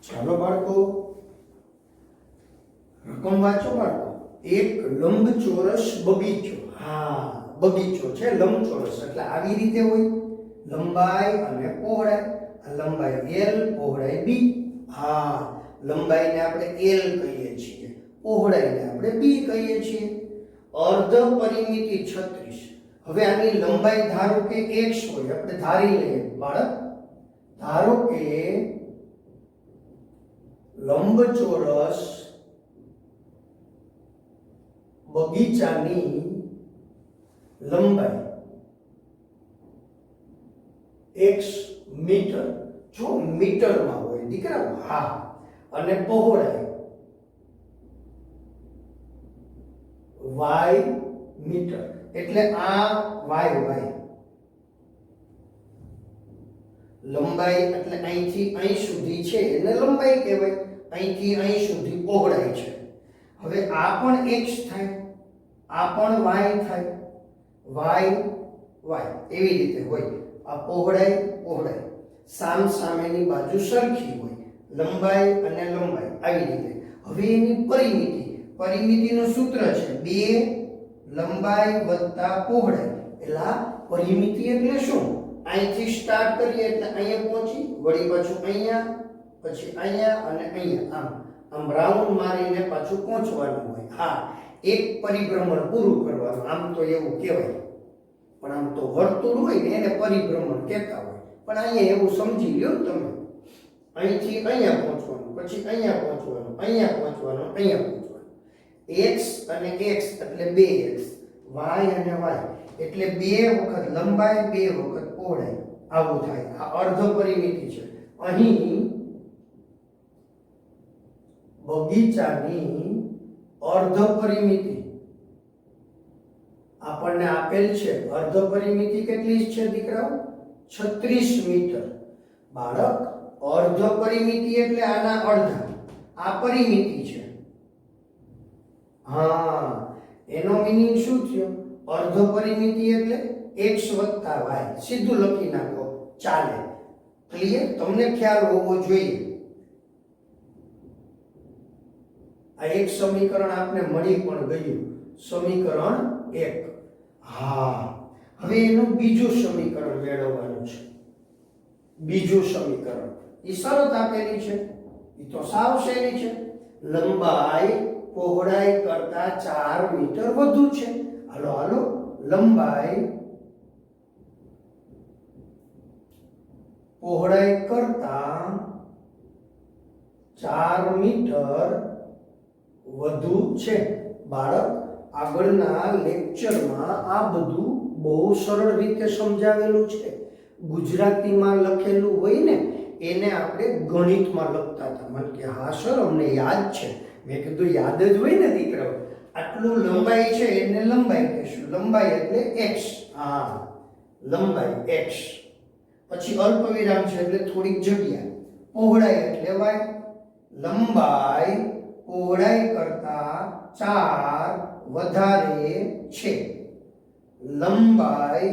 ચાલો બાળકો, રકમ વાંચો બાળકો. એક લંબચોરસ બગીચો. હા, બગીચો છે લંબચોરસ એટલે આવી રીતે હોય, લંબાઈ અને પહોળાઈ. આ લંબાઈ L, પહોળાઈ B. હા, લંબાઈને આપણે L કહીએ છીએ, પહોળાઈને આપણે B કહીએ છીએ. અર્ધ પરિમિતિ 36. હવે આની લંબાઈ ધારો કે x હોય, આપણે ધારી લઈએ બાળક. ધારો કે લંબચોરસ બગીચાની લંબાઈ x મીટર, જો મીટરમાં હોય દીકરા. હા, અને પહોળાઈ y મીટર, એટલે આ y લંબાઈ એટલે અહીંથી અહીં સુધી છે એને લંબાઈ કહેવાય, અહીંથી અહીં સુધી પહોળાઈ છે. હવે આ પણ x થાય, આ પણ y થાય, y એવી રીતે હોય. આ પહોળાઈ સામ સામેની બાજુ સરખી હોય, લંબાઈ અને લંબાઈ આવી રીતે. હવે એની પરિમિતિનું સૂત્ર છે 2 લંબાઈ વત્તા પહોળાઈ. એટલે પરિમિતિ એટલે શું? અહીંથી સ્ટાર્ટ કરીએ એટલે અહીંયા પહોંચી, વળી પાછું અહીંયા, પછી અહીંયા અને અહીંયા, આમ રાઉન્ડ મારીને પાછું પહોંચવાનું હોય. હા, એક પરિભ્રમણ પૂરું કરવાનું. આમ તો એવું કહેવાય, પણ આમ તો વર્તુળ હોય ને એને પરિભ્રમણ કહેતા હોય. પણ અહીંયા એવું સમજી લ્યો તમે, અહીંથી અહીંયા પહોંચવાનું, પછી અહીંયા પહોંચવાનું, અહીંયા પહોંચવાનું, અહીંયા પહોંચવાનું. x અને x એટલે 2x, y અને y એટલે 2 વખત લંબાઈ 2 વખત પહોળાઈ. આવું થાય. આ અર્ધ પરિમિતિ છે. અહીં બગીચાની અર્ધ પરિમિતિ આપણને આપેલ છે. અર્ધ પરિમિતિ કેટલી છે દીકરાઓ? 36 મીટર. બાળક, અર્ધ પરિમિતિ એટલે આના અડધા. આ પરિમિતિ છે. હા, એનો મીનિંગ શું થયો? અર્ધ પરિમિતિ એટલે x વત્તા y. સીધું લખી નાખો, ચાલે. ક્લિયર? તમને ખ્યાલ હોવો જોઈએ. આ એક સમીકરણ આપને મળી પણ ગયું, સમીકરણ 1. હા, હવે એનું બીજું સમીકરણ મેળવવાનું છે. બીજું સમીકરણ એ શરત આપેલી છે, એ તો સાવ સહેલી છે. લંબાઈ પહોળાઈ કરતા 4 મીટર વધુ છે. હાલો, લંબાઈ પહોળાઈ કરતા 4 મીટર વધુ છે. બાળક, આગળના લેક્ચરમાં આ બધું બહુ સરળ રીતે સમજાવેલું છે. ગુજરાતીમાં લખેલું હોય ને એને આપણે ગણિતમાં લખતા હતા. મને કે હા સર, અમને યાદ છે. મેં કીધું યાદ જ હોય ને દીકરાઓ. આટલું લંબાઈ છે એને લંબાઈ કહેશું. લંબાઈ એટલે x. હા, લંબાઈ x, પછી અલ્પ વિરામ છે એટલે થોડીક જગ્યા. પહોળાઈ એટલે y. લંબાઈ પહોળાઈ કરતા 4 વધારે છે. લંબાઈ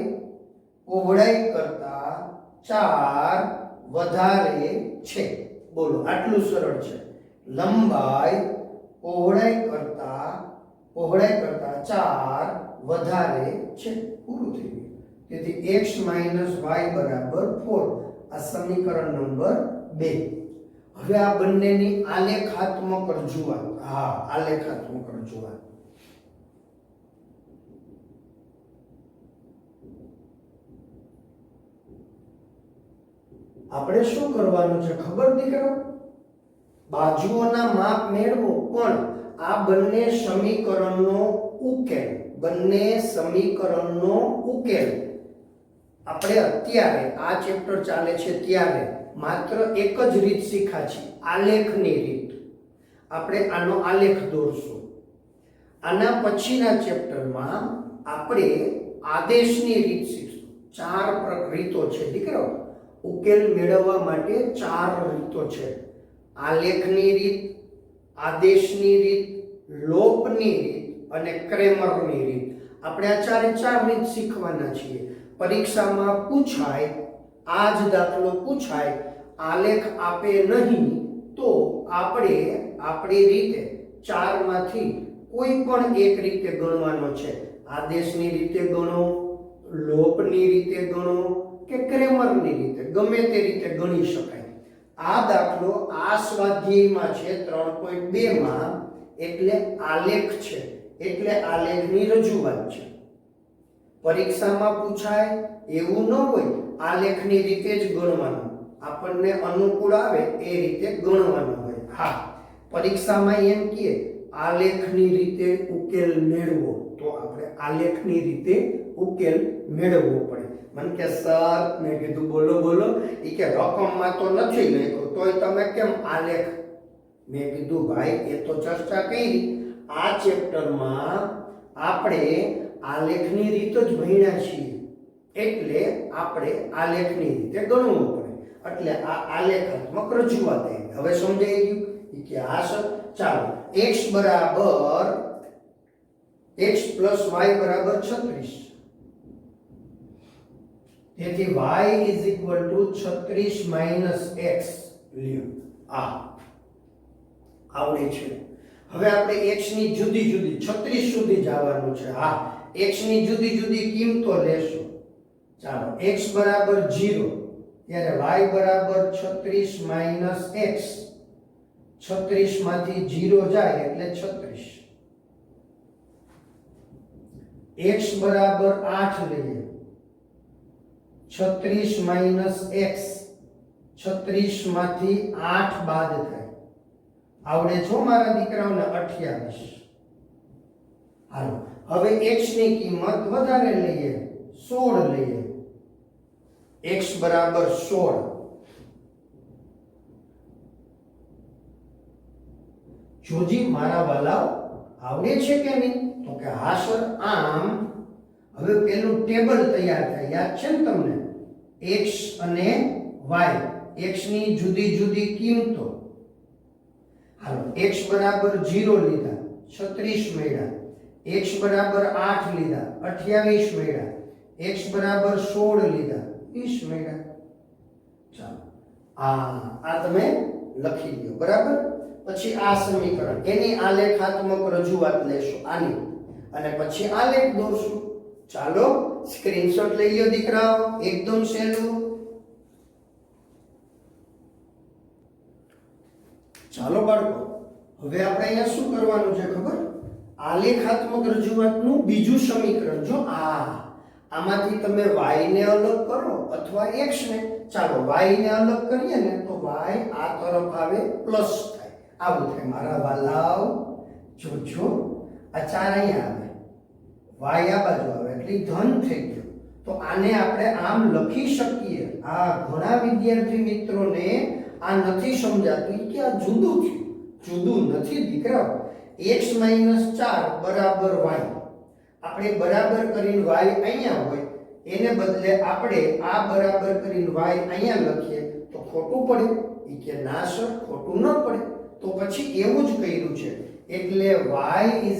પહોળાઈ કરતા 4 વધારે છે. બોલો, આટલું સરળ છે. લંબાઈ પહોળાઈ કરતા 4 વધારે છે. પૂરું થઈ ગયું. તેથી x - y બરાબર 4. આ સમીકરણ નંબર 2. હવે આ બંનેની આલેખાત્મક રજૂઆત. હા, આલેખાત્મક રજૂઆત. આપણે શું કરવાનું છે ખબર દીકરા? બાજુઓના માપ મેળવો, પણ આ બંને સમીકરણનો ઉકેલ આપણે અત્યારે આ ચેપ્ટર ચાલે છે ત્યારે માત્ર એક જ રીત શીખ્યા છે, આલેખની રીત. આપણે આનો આલેખ દોરશું. આના પછીના ચેપ્ટરમાં આપણે આદેશની રીત શીખશું. 4 રીતો છે દીકરાઓ. ઉકેલ મેળવવા માટે 4 રીતો છે. આલેખની રીત, આદેશની રીત, લોપની રીત અને ક્રેમરની રીત. આપણે આ 4 રીત શીખવાના છીએ. પરીક્ષામાં પૂછાય, આ જ દાખલો પૂછાય, આલેખ આપે નહીં તો આપણે આપણી રીતે 4 માંથી કોઈ પણ એક રીતે ગણવાનો છે. આદેશની રીતે ગણો, લોપની રીતે ગણો કે ક્રેમરની રીતે, ગમે તે રીતે ગણી શકાય. આ દાખલો આ સ્વાધ્યાયમાં છે 3.2 માં, એટલે આલેખ છે, એટલે આલેખની રજૂઆત છે. પરીક્ષામાં પૂછાય એવું ન હોય આલેખની રીતે જ ગણવાનું, આપણને અનુકૂળ આવે એ રીતે ગણવાનું હોય. હા, પરીક્ષામાં એમ કહે આલેખની રીતે ઉકેલ મેળવો, તો આપણે આલેખની રીતે ઉકેલ મેળવવો પડે. મને કે સર, મેં કીધું બોલો બોલો, એ કે રકમમાં તો નથી લખ્યું, તોય તમે કેમ આલેખ? મેં કીધું ભાઈ એ તો ચર્ચા કરી, આ ચેપ્ટરમાં આપણે આલેખની રીત જ ભણ્યા છીએ, એટલે આપણે આલેખની રીતે ગણવું પડે. એટલે આ આલેખાત્મક રજૂઆત આવી. હવે સમજાઈ ગયું કે આ સર. ચાલો, x બરાબર x પ્લસ y બરાબર 36. તેથી y is equal to 36 minus x લ્યો. આ આવડે છે. હવે આપણે x ની જુદી જુદી 36 સુધી જવાનું છે. હા, x ની જુદી જુદી કિંમતો લેશું. ચાલો, x બરાબર 0 ત્યારે y બરાબર 36 માઇનસ x. 36 માંથી 0 જાય એટલે 36. x બરાબર 8 લઈએ. 36 માઇનસ x. 36 માંથી 8 બાદ થાય. આવડે છો મારા દીકરાઓને? 28. હાલો, હવે x ની કિંમત વધારે લઈએ, 16 લઈએ. x બરાબર 16. જોજી મારા વાલાઓ, આવડે છે કે નહીં? તો કે હા સર. આમ હવે પેલું ટેબલ તૈયાર થાય, યાદ છે ને તમને? x અને y, x ની જુદી જુદી કિંમતો. હાલો, x બરાબર 0 લીધા, 36 મળ્યા. x બરાબર 8 લીધા, 28 મળ્યા. x બરાબર 16 લીધા, 20 મળ્યા. ચાલો, આ તમે લખી લો, બરાબર. પછી આ સમીકરણ, એની આલેખાત્મક રજૂઆત લેશું આની, અને પછી આલેખ દોરશું. ચાલો, સ્ક્રીનશોટ લઈ લો દીકરાઓ, એકદમ સહેલું. ચાલો બાળકો, હવે આપણે અહીંયા શું કરવાનું છે ખબર? આલેખાત્મક રજૂઆતનું બીજું સમીકરણ. જો આમાંથી તમે y ને અલગ કરો અથવા x ને. ચાલો, y ને અલગ કરીએ ને તો y આ તરફ આવે પ્લસ થાય. આવું થાય મારા વાલાઓ. જોજો, આ 4 અહીંયા આવે, y આ બાજુ આવે એટલે ધન થઈ ગયો. તો આને આપણે આમ લખી શકીએ. આ ઘણા વિદ્યાર્થી મિત્રોને આ નથી સમજાતું કે આ જુદું છે. જુદું નથી દીકરાઓ. x - 4 બરાબર y. આપણે બરાબર કરીને y અહીંયા હોય, એને બદલે આપણે આ બરાબર કરીને y અહીંયા લખીએ તો ખોટું પડે? એ કે ના સર, ખોટું ન પડે. તો પછી એવું જ કર્યું છે, એટલે y =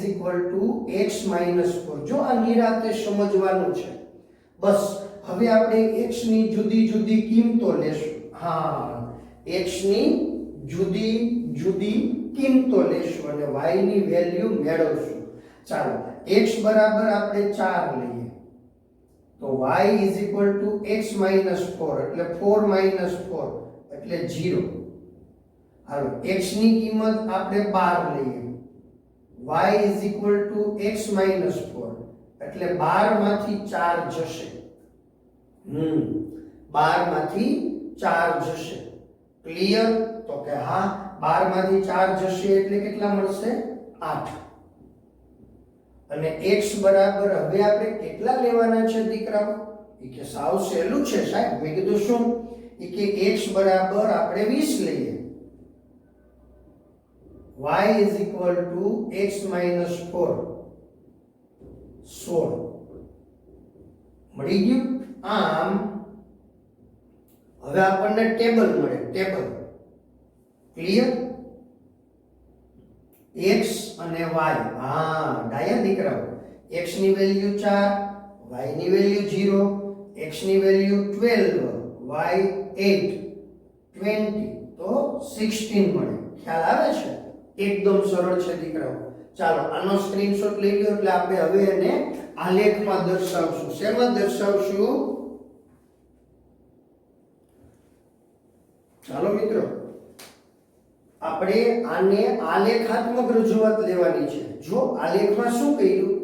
x - 4. જો આ નિરાતે સમજવાનું છે. બસ હવે આપણે x ની જુદી જુદી કિંમતો લેશું. હા, x ની જુદી જુદી કિંમતો લેશું અને y ની વેલ્યુ મેળવશું. ચાલો, x બરાબર આપણે 4 લઈએ તો y = x - 4 એટલે 4 - 4 એટલે 0. હાલો, x ની કિંમત આપણે 12 લઈએ. y = x - 4 એટલે 12 માંથી 4 જશે. 12 માંથી 4 જશે. ક્લિયર? તો કે હા, 12 માંથી 4 જશે એટલે કેટલા મળશે? 8. અને x બરાબર હવે આપણે કેટલા લેવાના છે દીકરાઓ? એ કે સાવ સહેલું છે સાહેબ. મેં કીધું શું? એ કે x બરાબર આપણે 20 લઈએ. y = x - 4 16 મળી ગયું. આમ હવે આપણને ટેબલ મળે. Table clear? x અને y. હા ડાયા દીકરાઓ, x ની વેલ્યુ 4, y ની વેલ્યુ 0, x ની વેલ્યુ 12, y 8, 20. તો તો 16 મળે. ખ્યાલ આવે છે? એકદમ સરળ છે દીકરાઓ. ચાલો આનો સ્ક્રીનશોટ લઈ લો એટલે આપણે હવે એને આલેખમાં દર્શાવશું. શેમાં દર્શાવશું? ચાલો મિત્રો, આપણે આને આલેખાત્મક રજૂઆત લેવાની છે. જો આલેખમાં શું કર્યું,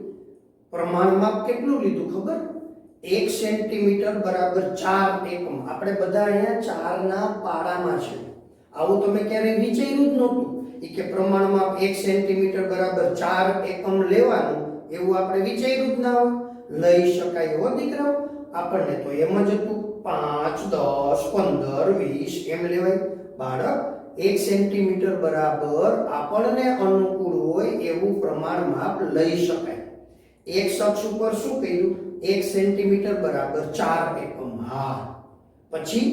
પ્રમાણ માપ કેટલું લીધું ખબર? 1 સેન્ટીમીટર બરાબર 4 એકમ. આપણે બધા અહીંયા 4 ના પાડામાં છે. આવું તમે ક્યારે વિચાર્યું જ નહોતું કે પ્રમાણ માપ 1 સેન્ટીમીટર બરાબર 4 એકમ લેવાનું, એવું આપણે વિચાર્યું જ ના હોય. લઈ શકાય હો દીકરાઓ, આપણને તો એમ જ હતું 5 10 15 20 એમ લેવાય. બાળક 1 સેન્ટીમીટર બરાબર આપણને અનુકૂળ હોય એવું પ્રમાણ માપ લઈ શકાય. એક અક્ષ ઉપર શું કર્યું? 1 સેન્ટીમીટર બરાબર 4 એકમ. હા, પછી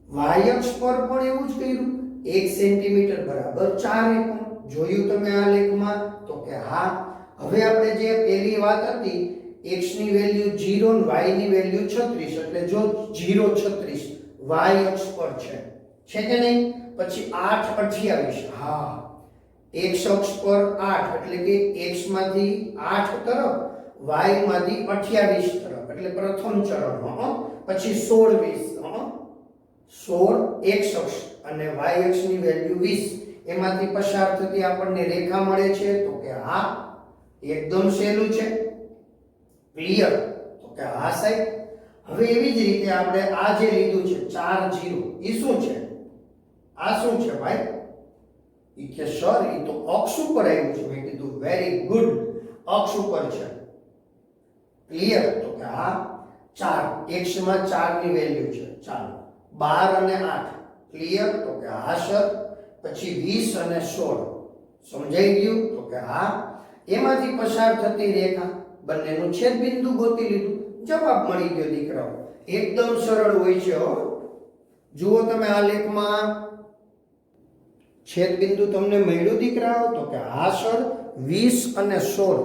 y અક્ષ પર પણ એવું જ કર્યું. 1 સેન્ટીમીટર બરાબર 4 એકમ. જોયું તમે આ લેખમાં? તો કે હા. હવે આપણે જે પહેલી વાત હતી, x ની વેલ્યુ 0 અને y ની વેલ્યુ 36, એટલે જો 0 36 y અક્ષ પર છે કે નહીં? પછી 8 28. હા, x અક્ષ પર 8 એટલે કે x માંથી 8 તરફ, y માંથી 28 તરફ, એટલે પ્રથમ ચરણ. પછી 16 20, 16 x અક્ષ અને y અક્ષની વેલ્યુ 20, એમાંથી પસાર થતી આપણને રેખા મળે છે. તો કે હા, એકદમ સહેલું છે. ક્લિયર? તો કે હા સાહેબ. હવે એવી જ રીતે આપણે આ જે લીધું છે 4 0, એ શું છે? આ શું છે ભાઈ? ઈ કે સર ઈ તો અક્ષ ઉપર આવ્યું છે. મેં કીધું વેરી ગુડ, અક્ષ ઉપર છે. ક્લિયર? તો કે હા, 4 x માં 4 ની વેલ્યુ છે. ચાલો 12 અને 8. ક્લિયર? તો કે હા સર. પછી 20 અને 16. સમજાઈ ગયું? તો કે હા. એમાંથી પસાર થતી રેખા, બંનેનું છેદબિંદુ ગોતી લીધું. જવાબ મળી ગયો દીકરાઓ. એકદમ સરળ હોય છે હો. જુઓ તમે આ લેખમાં છેદબિંદુ તમને મળ્યું દીકરાઓ? તો કે હા સર, 20 અને 16.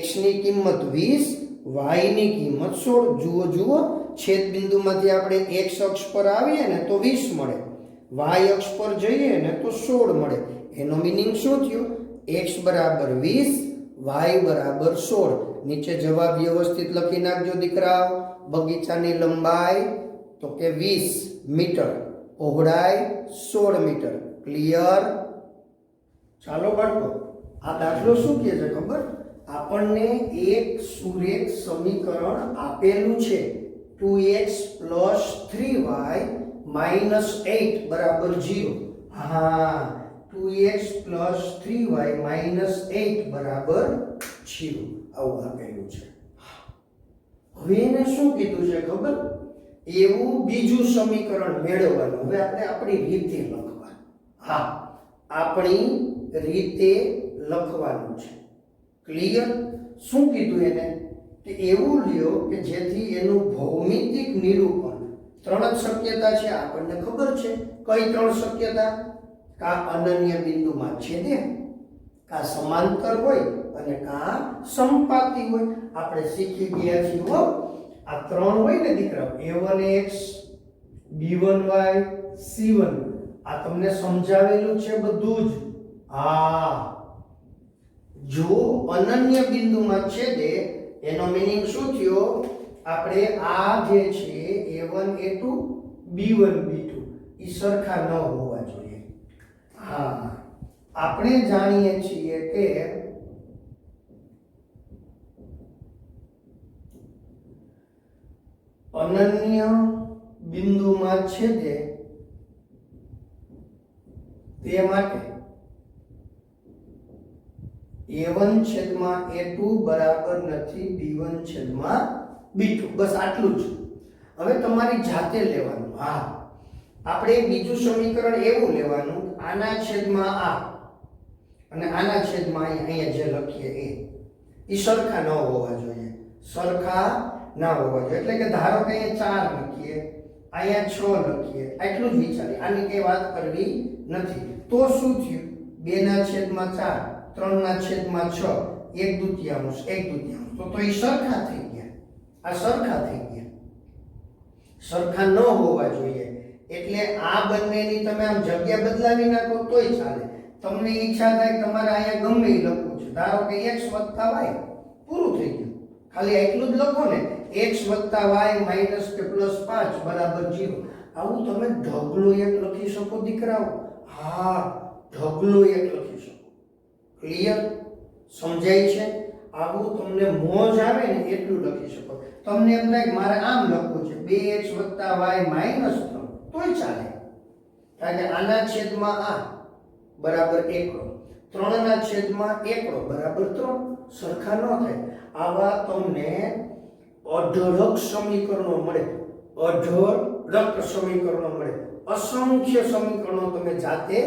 x ની કિંમત 20, y ની કિંમત 16. જુઓ છેદબિંદુમાંથી આપણે x અક્ષ પર આવીએ ને તો 20 મળે, y અક્ષ પર જઈએ ને તો 16 મળે. એનો મીનિંગ શું થયો? x બરાબર 20, y બરાબર 16. નીચે જવાબ વ્યવસ્થિત લખી નાખજો દીકરાઓ. બગીચાની લંબાઈ તો કે 20 મીટર, પહોળાઈ 16 મીટર. ક્લિયર? ચાલો બાળકો, આ દાખલો શું કહે છે ખબર? આપણને એક સુરેખ સમીકરણ આપેલું છે. 2x + 3y - 8 બરાબર 0. હા, 2x + 3y - 8 બરાબર 0. આવું આપેલું છે. હવે એને શું કીધું છે ખબર? એવું બીજું સમીકરણ મેળવવાનું. હવે આપણે આપણી રીતે લખવાનું. હા, આપણી રીતે લખવાનું છે. ક્લિયર? શું કીધું એને? કે એવું લ્યો કે જેથી એનું ભૌમિતિક નિરૂપણ, 3 જ શક્યતા છે આપણને ખબર છે. કઈ 3 શક્યતા? કા અનન્ય બિંદુમાં છેદે, કા સમાંતર હોય અને કા સમપાતી હોય. આપણે શીખી ગયા છીએ હો. આ 3 હોય ને દીકરા, a1x, b1y, c1, આ તમને સમજાવેલું છે બધું જ. હા, જો અનન્ય બિંદુમાં છેદે એનો મીનિંગ શું થયો? આપણે આ જે છે a1 a2, b1 b2 એ સરખા ન હોવા જોઈએ. હા, આપણે જાણીએ છીએ કે અનન્ય બિંદુમાં છેદે તે માટે a1/a2 બરાબર નથી b1/b2. બસ આટલું જ. હવે તમારી જાતે લેવાનું. હા, આપણે બીજું સમીકરણ એવું લેવાનું, આના છેદમાં આ અને આના છેદમાં અહીંયા જે લખીએ એ સરખા ન હોવા જોઈએ. સરખા ના હોવા જોઈએ. એટલે કે ધારો કે અહીંયા 4 લખીએ, અહીંયા 6 લખીએ, આટલું જ વિચારીએ. આની કઈ વાત કરવી નથી. તો શું થયું? 2/4, 3/6, 1/2, 1/2. તો એ સરખા થઈ ગયા. આ સરખા થઈ ગયા. સરખા ન હોવા જોઈએ. એટલે આ બંનેની તમે આમ જગ્યા બદલાવી નાખો તોય ચાલે. તમને ઈચ્છા થાય તમારે અહીંયા ગમે એ લખવું છે, ધારો કે x + y, પૂરું થઈ ગયું. ખાલી એટલું જ લખો ને, x + y માઈનસ કે પ્લસ 5 બરાબર 0. આવું તમે ઢગલો એક લખી શકો દીકરાઓ. હા, ઢગલો એક લખી શકો. ક્લિયર? સમજાય છે? આવું તમને મોજ આવે ને એટલું લખી શકો. તમને એમ થાય કે મારે આમ લખવું છે 2x + y માઈનસ 3, તોય ચાલે. કારણ કે આના છેદમાં આ બરાબર 1, 3 ના છેદમાં 1 બરાબર 3, સરખા ન થાય. આવા તમને અઢળક સમીકરણો મળે, અઢળક સમીકરણો મળે, અસંખ્ય સમીકરણો તમે જાતે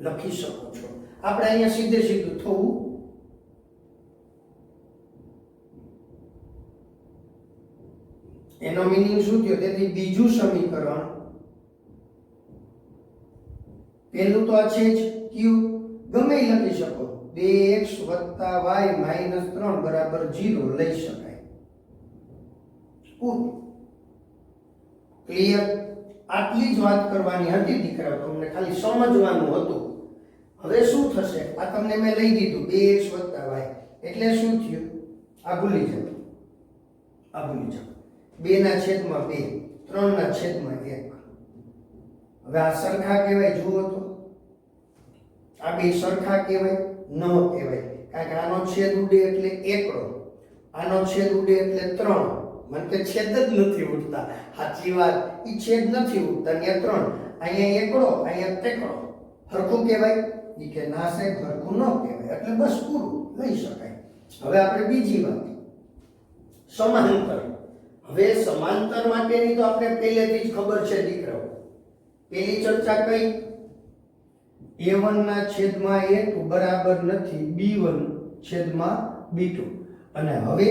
લખી શકો છો. આપણે અહીંયા સીધે સીધું થવું, એનો મીનિંગ શું થયો? તેથી બીજું સમીકરણ, પહેલું તો આ છે જ q, ગમે એ લખી શકો, 2x + y માઈનસ 3 બરાબર 0 લઈ શકાય. ક્લિયર? આટલી જ વાત કરવાની હતી દીકરા, તમને ખાલી સમજવાનું હતું. હવે શું થશે? આ તમને મેં લઈ દીધું 2x + y, એટલે શું થયું? આ ભૂલી જાઓ, આ ભૂલી જાઓ. 2 ના છેદમાં 2, 3 ના છેદમાં 1. હવે આ સરખા કહેવાય? જુઓ તો, આ બે સરખા કહેવાય? ન કહેવાય. કારણ કે આનો છેદ ઉડે એટલે 1, આનો છેદ ઉડે એટલે 3. મને કે છેદ જ નથી ઉડતા. સાચી વાત, ઈ છેદ નથી ઉડતા. ત્યાં 3, અહીંયા 1, અહીંયા 3. હરખું કહેવાય? ઈ કે ના સાહેબ, હરખું ન કહેવાય. એટલે બસ પૂરું, લઈ શકાય. હવે આપણે બીજી વાત, સમાંતર. હવે સમાંતર માટેની તો આપણે પહેલેથી જ ખબર છે દીકરાઓ. પહેલી ચર્ચા કઈ? a1 ના છેદમાં a2 બરાબર નથી b1 છેદમાં b2. અને હવે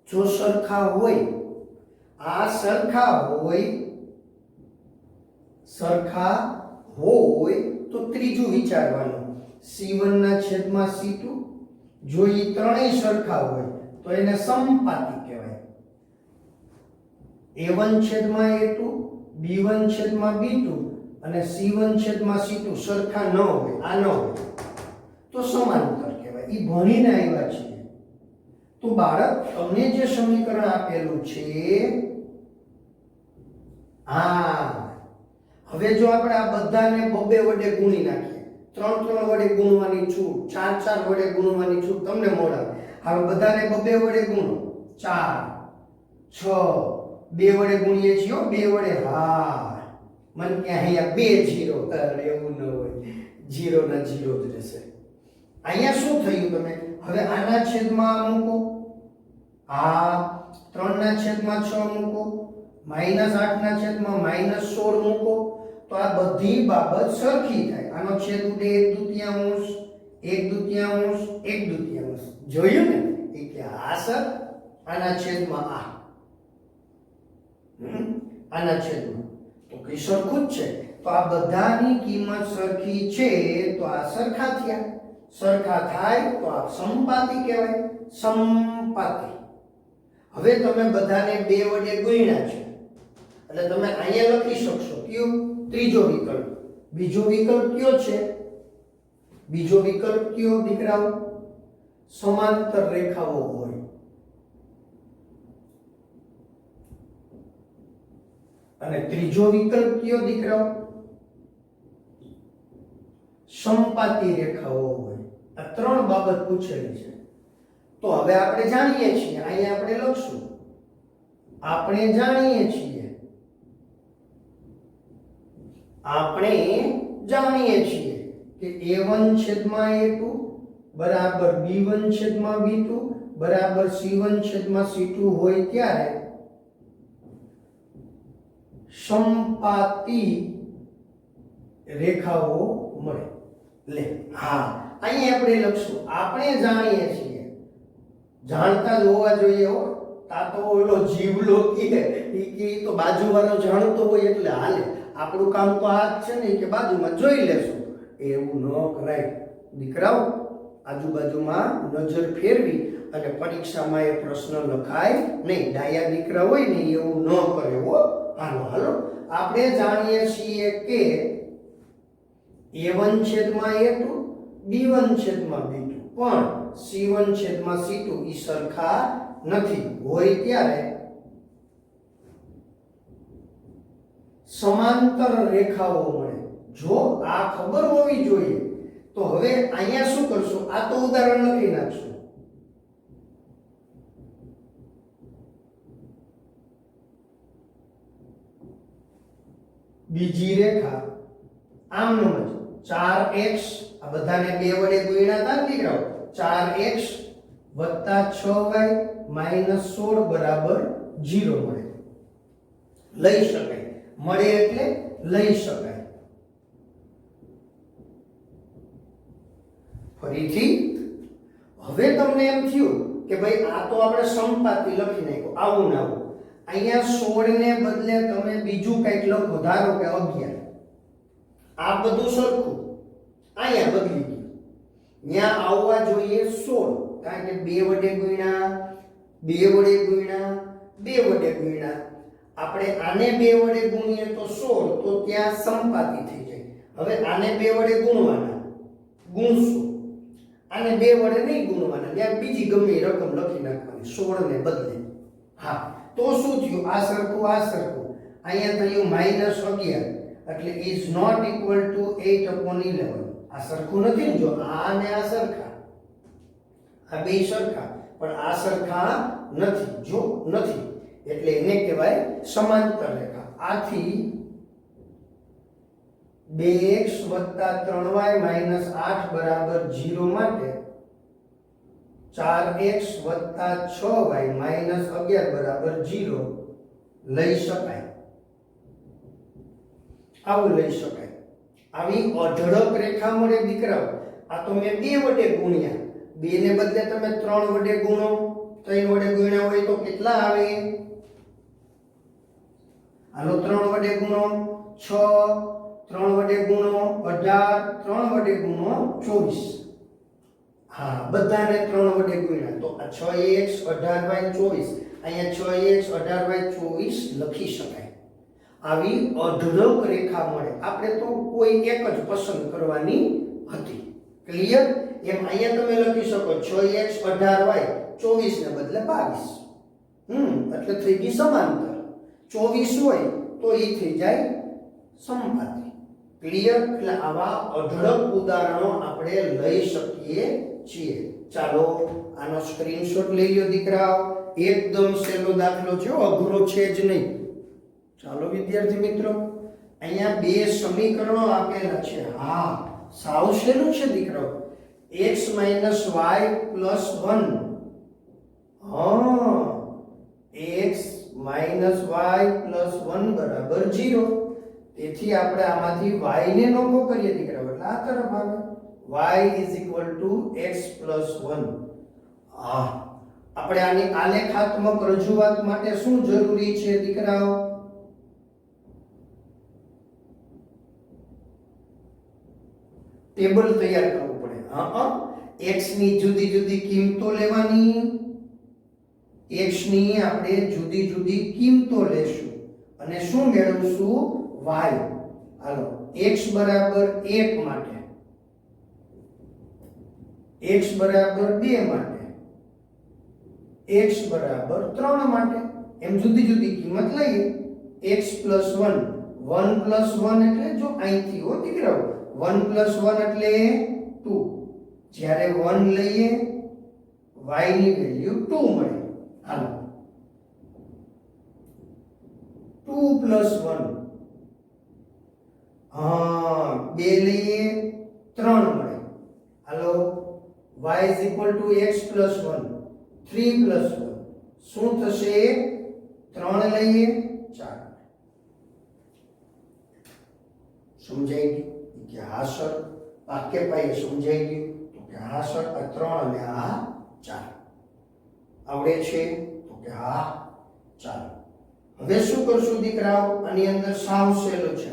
જો સરખા હોય, આ સરખા હોય તો ત્રીજું વિચારવાનું, c1 ના છેદમાં c2. જો એ ત્રણેય સરખા હોય તો એને સમપાતી કહેવાય. a1 છેદમાં a2, b1 છેદમાં b2 અને c1 છેદમાં c2 સરખા ન હોય, આ ન હોય તો સમાંતર કહેવાય. એ ભણીને આવ્યા છીએ. તો બાળક, તમને જે સમીકરણ આપેલું છે, હા, હવે જો આપણે આ બધાને 2 વડે ગુણી નાખીએ, 3 વડે ગુણવાની છૂટ, 4 વડે ગુણવાની છૂટ તમને મળે. હવે બધાને 2 વડે ગુણો, 4, 6, 2 વડે ગુણીએ છીએ, 2 વડે. હા, મને કે અહીંયા 2 0, અરે એવું ન હોય, 0 ના 0 જ રહેશે. અહીંયા શું થયું? તમે હવે આના છેદમાં મૂકો, આ 3 ના છેદમાં 6 મૂકો, -8 ના છેદમાં -16 મૂકો, તો આ બધી બાબત સરખી થાય. આનો છેદ ઉડે 1/2, 1/2, 1/2. જોયું ને? એ કે આ સર, આના છેદમાં આના છેદમાં તો કઈ સરખું જ છે. તો આ બધાની કિંમત સરખી છે, તો આ સરખા થયા. સરખા થાય તો આ સમપાતી કહેવાય, સમપાતી. હવે તમે બધાને 2 વડે ગુણ્યા છે, એટલે તમે અહીંયા લખી શકશો કયો? ત્રીજો વિકલ્પ. બીજો વિકલ્પ કયો છે? બીજો વિકલ્પ કયો દીકરાઓ? સમાંતર રેખાઓ હોય. અને ત્રીજો વિકલ્પ કયો દીકરાઓ? સમપાતી રેખાઓ હોય. આ 3 બાબત પૂછેલી છે. તો હવે આપણે જાણીએ છીએ, અહીંયા આપણે લખશું, આપણે જાણીએ છીએ કે a1 છેદમાં a2 બરાબર b1 છેદમાં b2 બરાબર c1 છેદમાં c2 હોય ત્યારે સમપાતી રેખાઓ મળે. લે, હા, અહીંયા આપણે લખશું, આપણે જાણીએ છીએ. જાણતા જ હોવા જોઈએ હો. તા તો ઓલો જીવલો કે તો બાજુવાળો જાણતો હોય એટલે હાલે. આપણું કામ તો આ જ છે ને કે બાજુમાં જોઈ લેશું. એવું ન કરાય દીકરાઓ. આજુબાજુમાં નજર ફેરવી અને પરીક્ષામાં એ પ્રશ્ન લખાય નહીં. ડાયા દીકરા હોય ને એવું ન કરે હો. હાલો હાલો, આપણે જાણીએ છીએ કે a1 છેદમાં a2 b1 છેદમાં b2 પણ c1 છેદમાં c2 ઈ સરખા નથી. હોય ત્યારે સમાંતર રેખાઓ મળે. જો આ ખબર હોવી જોઈએ તો હવે અહીંયા શું કરશું? આ તો ઉદાહરણ લખી નાખશું. બીજી રેખા આમનો જ 4x આ બધાને 2 વડે ગુણ્યા હતા દીકરાઓ. 4x + 6y - 16 બરાબર 0 મળે. લઈ શકાય. મળે એટલે લઈ શકાય. ફરીથી હવે તમને એમ થયું કે ભાઈ આ તો આપણે સમપાતી લખી નાખ્યો આવું ને આવું. અહીંયા 16 ને બદલે તમે બીજું કંઈક લખો, ધારો કે 11. આ બધું સરખું અહીંયા બદલી ગયું. ત્યાં આવવા જોઈએ 16 કારણ કે 2 વડે ગુણ્યા 2 વડે ગુણ્યા 2 વડે ગુણ્યા આપણે આને 2 વડે ગુણીએ તો 16 તો ત્યાં સમપાતી થઈ જાય. હવે આને 2 વડે ગુણવાના ગુણશું, આને 2 વડે નહીં ગુણવાના, ત્યાં બીજી ગમે રકમ લખી નાખવાની 16 ને બદલે. હા તો શું થયું? આ સરખું આ સરખું. અહીંયા થયું -11 એટલે ઇઝ નોટ ઇક્વલ ટુ 8/11. આ સરખું નથી ને? જો આ અને આ સરખા, આ બે સરખા, પણ આ સરખા નથી. જો નથી એટલે એને કહેવાય સમાંતર રેખા. આથી 2x + 3y - 8 બરાબર 0 માટે 4x + 6y - 11 બરાબર 0 લઈ શકાય. આવું લઈ શકાય. આવી અઢળક રેખા મળે દીકરાઓ. આ તો મેં 2 વડે ગુણ્યા, 2 ને બદલે તમે 3 વડે ગુણો. 3 વડે ગુણ્યા હોય તો કેટલા આવે? હાલો 3 વડે ગુણો 6, 3 વડે ગુણો 18, 3 વડે ગુણો 24. હા બધાને 3 વડે ગુણ્યા તો આ 6x 18y 24. અહીંયા 6x 18y 24 લખી શકાય. આવી અઢળક રેખા મળે. આપણે તો કોઈ એક જ પસંદ કરવાની હતી. ક્લિયર? એમ અહીંયા તમે લખી શકો 6x 18y 24 ને બદલે 22. એટલે થઈ ગઈ સમાંતર. 24 હોય તો એ થઈ જાય સમપાતી. ક્લિયર? એટલે આવા અઢળક ઉદાહરણો આપણે લઈ શકીએ છીએ. ચાલો આનો સ્ક્રીનશોટ લઈ લો દીકરાઓ. એકદમ સહેલો દાખલો છે, અઘરો છે જ નહીં. ચાલો વિદ્યાર્થી મિત્રો, અહીંયા બે સમીકરણો આપેલા છે. હા સાવ સહેલું છે દીકરાઓ. x - y + 1. હા x - y + 1 બરાબર 0. તેથી આપણે આમાંથી y ને નોખો કરીએ દીકરાઓ એટલે આ તરફ આવે. y = x + 1. આપણે આની આલેખાત્મક રજૂઆત માટે શું જરૂરી છે દીકરાઓ? ટેબલ તૈયાર કરવું પડે. x ની જુદી જુદી કિંમતો લેવાની. x ની આપણે જુદી જુદી કિંમતો લેશું અને શું મેળવશું? y. હાલો x બરાબર 1 માટે, x બરાબર 2 માટે, x બરાબર 3 માટે એમ જુદી જુદી કિંમત લઈએ. x + 1, 1 + 1 એટલે જો અહીંથી હો દીકરાઓ 1 + 1 એટલે 2. જ્યારે 1 લઈએ y ની વેલ્યુ 2 મળે. હાલો 2 + 1, હા 2 લઈએ 3 મળે. હાલો y = x + 1, 3 + 1 શું થશે? 3 લઈએ 4. સમજાઈ ગયું કે હા સર? વાક્ય પાયે સમજાઈ ગયું તો કે હા સર. આ 3 અને આ 4 આવડે છે તો કે હા. ચાલો હવે શું કરશું દીકરાઓ? આની અંદર સાવ સહેલું છે.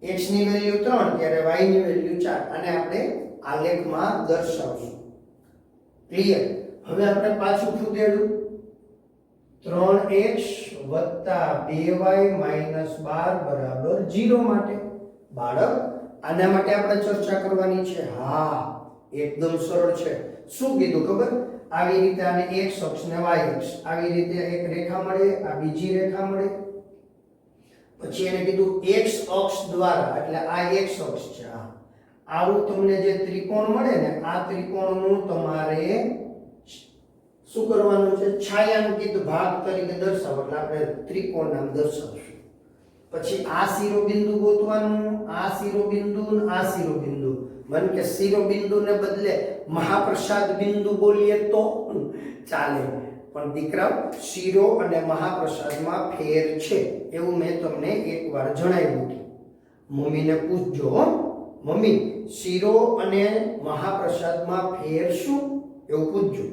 x ની વેલ્યુ 3 ત્યારે y ની વેલ્યુ 4 અને આપણે આલેખમાં દર્શાવશું. ક્લિયર? હવે આપણે પાછું ફૂદેડું 3x વત્તા 2y - 12 બરાબર 0 માટે બાળક આના માટે આપણે ચર્ચા કરવાની છે. હા, એકદમ સરળ છે. શું કીધું ખબર? આવી રીતે આને x અક્ષ ને y અક્ષ આવી રીતે એક રેખા મળે, આ બીજી રેખા મળે. પછી એને કીધું x અક્ષ દ્વારા, એટલે આ x અક્ષ છે. આવું તમને જે ત્રિકોણ મળે ને, આ ત્રિકોણનું તમારે શું કરવાનું છે? છાયાંકિત ભાગ તરીકે દર્શાવો. એટલે આપણે ત્રિકોણ નામ દર્શાવશું. પછી આ શિરોબિંદુ ગોતવાનું, આ શિરોબિંદુ અને આ શિરોબિંદુ. મન કે શિરોબિંદુને બદલે મહાપ્રસાદ બિંદુ બોલીએ તો ચાલે, પણ દીકરાઓ શિરો અને મહાપ્રસાદમાં ફેર છે એવું મેં તમને એકવાર જણાવ્યું હતું. મમ્મીને પૂછજો, મમ્મી શિરો અને મહાપ્રસાદમાં ફેર શું? એવું પૂછજો.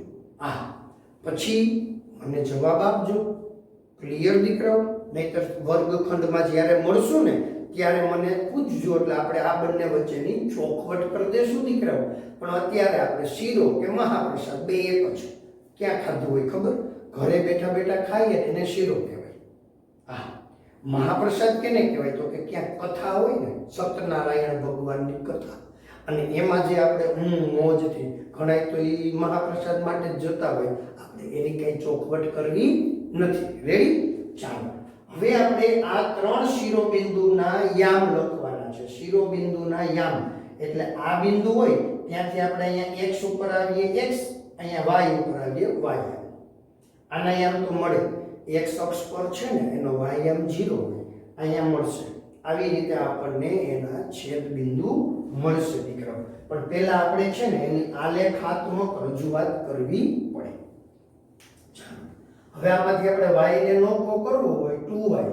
પછી મને જવાબ આપજો. ક્લિયર દીકરાઓ? નહીતર વર્ગખંડમાં જ્યારે મળશું ને ત્યારે મને પૂછજો, એટલે આપણે આ બંને વચ્ચેની ચોખવટ કરી દેશું દીકરાઓ. પણ અત્યારે આપણે શીરો કે મહાપ્રસાદ બે એક જ. ક્યાં ખાધું હોય ખબર? ઘરે બેઠા બેઠા ખાઈએ એને શીરો કહેવાય. મહાપ્રસાદ કેને કહેવાય? તો કે ક્યાંક કથા હોય ને, સત્યનારાયણ ભગવાનની કથા, અને એમાં જે આપણે મોજથી ઘણા તો એ મહાપ્રસાદ માટે જ જતા હોય, આપણે એની કઈ ચોખવટ કરવી નથી. રેડી? ચાલો હવે આપણે આ ત્રણ શિરોબિંદુના યામ લખવાના છે. શિરોબિંદુના યામ એટલે આ બિંદુ હોય ત્યાંથી આપણે અહીંયા x ઉપર આવીએ x, અહીંયા y ઉપર આવીએ y. આના યામ તો મળે. x અક્ષ પર છે ને એનો y યામ 0 હોય, અહીંયા મળશે. આવી રીતે આપણને એના છેદ બિંદુ મળશે દીકરાઓ. પણ પહેલા આપણે છે ને એની આલેખાત્મક રજૂઆત કરવી પડે. હવે આમાંથી આપણે y ને નોખો કરવો હોય 2y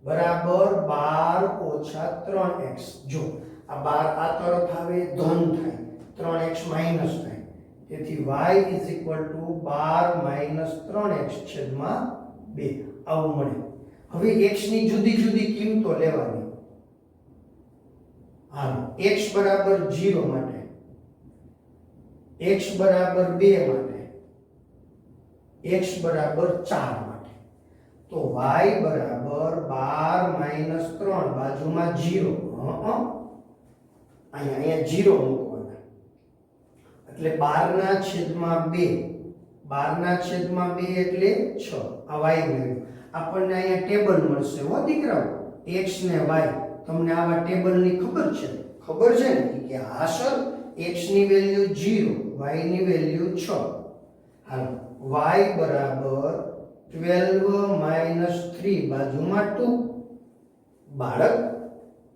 બરાબર 12 - 3x. જો આ 12 આ તરફ આવે ધન થાય, 3x માઈનસ થાય. તેથી y = 12 - 3x છેદમાં 2 આવું મળે. હવે x ની જુદી જુદી કિંમતો લેવાની. x બરાબર 0 માટે, x બરાબર 2 માટે, x બરાબર 4 માટે. તો y બરાબર 12 - 3 બાજુમાં 0. અહીંયા 0 મૂકવાના. એટલે 12/2. 12/2 એટલે 6. આ y મેળવ્યું. આપણને અહીંયા ટેબલ મળશે હો દીકરાઓ, x ને y. તમને આવા ટેબલની ખબર છે? ખબર છે ને કે આ સર x ની વેલ્યુ 0, y ની વેલ્યુ 6. હાલો y બરાબર 12 - 3 બાજુમાં 2. બાળક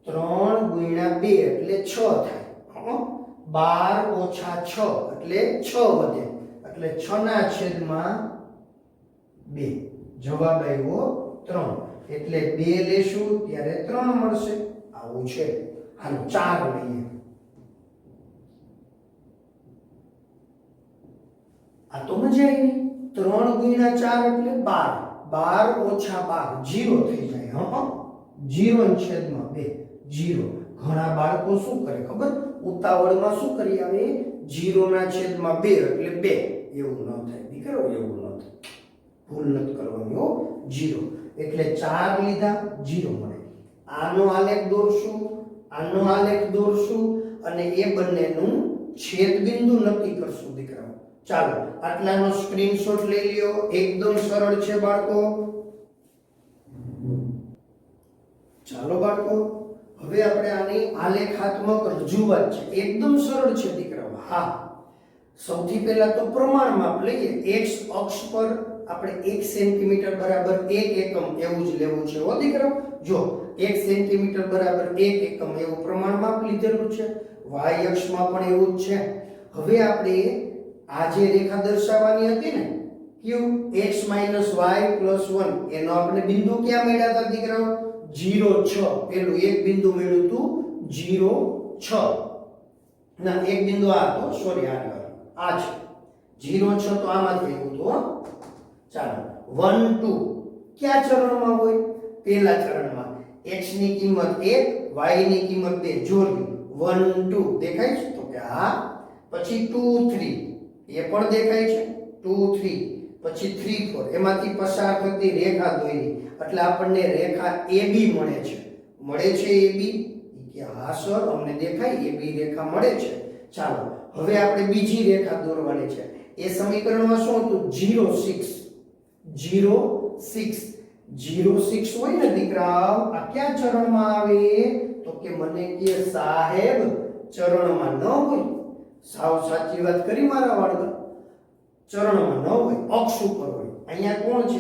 3 × 2 એટલે 6 થાય. 12 - 6 એટલે 6 વધે, એટલે 6/2. જવાબ આવ્યો 3. એટલે 2 લેશું ત્યારે 3 મળશે. આવું છે. હાલો 4 લઈએ. આ તો મજા આવી. 3 × 4 એટલે 12. 12 - 12 0 થઈ જાય. 0/2 0. ઘણા બાળકો શું કરે ખબર? ઉતાવળમાં શું કરી આવે? 0/2 એટલે 2. એવું ન થાય દીકરો, એવું ન થાય. ભૂલ નથી કરવાની હો. 0 એટલે 4 લીધા 0 મળે. આનો આલેખ દોરશું, આનો આલેખ દોરશું અને એ બંનેનું છેદ બિંદુ નક્કી કરશું દીકરાઓ. ચાલો આટલાનો સ્ક્રીનશોટ લઈ લ્યો. એકદમ સરળ છે બાળકો. ચાલો બાળકો હવે આપણે આની આલેખાત્મક રજૂઆત છે. એકદમ સરળ છે દીકરાઓ. સૌથી પહેલા તો પ્રમાણ માપ લઈએ. x અક્ષ પર આપણે 1 સેન્ટીમીટર બરાબર 1 એકમ એવું જ લેવું છે હો દીકરાઓ. જો 1 સેન્ટીમીટર બરાબર 1 એકમ એવું પ્રમાણ માપ લીધેલું છે. y અક્ષમાં પણ એવું જ છે. હવે આપણે આ જે રેખા દર્શાવવાની હતી ને ક્યુ x - y + 1, એનો આપણે બિંદુ ક્યાં મળ્યા હતા દીકરાઓ? 0 6. પેલું એક બિંદુ મળ્યું હતું 0 6. ના, એક બિંદુ આ હતો, સોરી, આ છે 0 6. તો આમાંથી આવ્યું હતું. ચાલો 1 2 કયા ચરણમાં હોય? પહેલા ચરણમાં. x ની કિંમત 1, y ની કિંમત 2 જોડ્યું. 1 2 દેખાય છે? તો કે હા. પછી 2 3 એ પણ દેખાય છે. 2 3 પછી 3 4 એમાંથી પસાર થતી રેખા દોરી એટલે આપણને રેખા AB મળે છે AB કે હા સર અમને દેખાય AB રેખા મળે છે ચાલો હવે આપણે બીજી રેખા દોરવાની છે એ સમીકરણમાં શું હતું 0 6 હોય ને દીકરાઓ આ ક્યાં ચરણમાં આવે તો કે મને કે સાહેબ ચરણમાં ન હોય સાવ સાચી વાત કરી મારા વાળા ચરણમાં ન હોય અક્ષ ઉપર હોય અહીંયા કોણ છે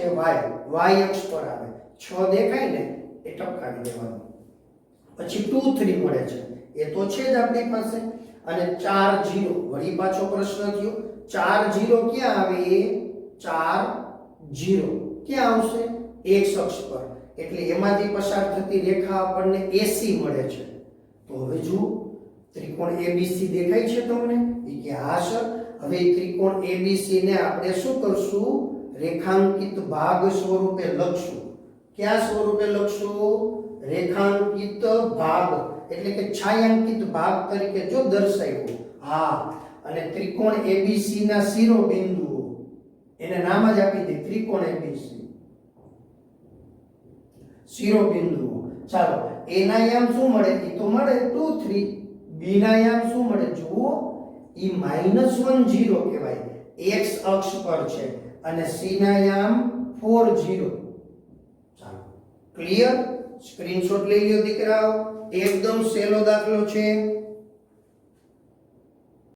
y અક્ષ પર આવે 6 દેખાય ને એ ટપકાવી દેવાનું પછી 2 3 મળે છે એ તો છે જ આપણી પાસે અને 4 0 વળી પાછો પ્રશ્ન થયો 4 0 ક્યાં આવે 4 0 ક્યાં આવશે x અક્ષ પર એટલે એમાંથી પસાર થતી રેખા આપણને AC મળે છે તો હવે જુઓ ત્રિકોણ ABC દેખાય છે તમને કે હા સર હવે ત્રિકોણ ABC ને આપણે શું કરશું રેખાંકિત ભાગ સ્વરૂપે લખશું ક્યાં સ્વરૂપે લખશું રેખાંકિત ભાગ એટલે કે છાयांकित ભાગ તરીકે જો દર્શાવ્યો હા અને ત્રિકોણ ABC ના શિરોબિંદુઓ એને નામ જ આપી દે ત્રિકોણ ABC શિરોબિંદુઓ ચાલો A ના યામ શું મળે એ તો મળે 2 3 B ના યામ શું મળે જુઓ ઈ -1 0 કહેવાય x અક્ષ પર છે અને C ના યામ 4 0 ચાલો ક્લિયર સ્ક્રીનશોટ લઈ લ્યો દીકરાઓ એકદમ સહેલો દાખલો છે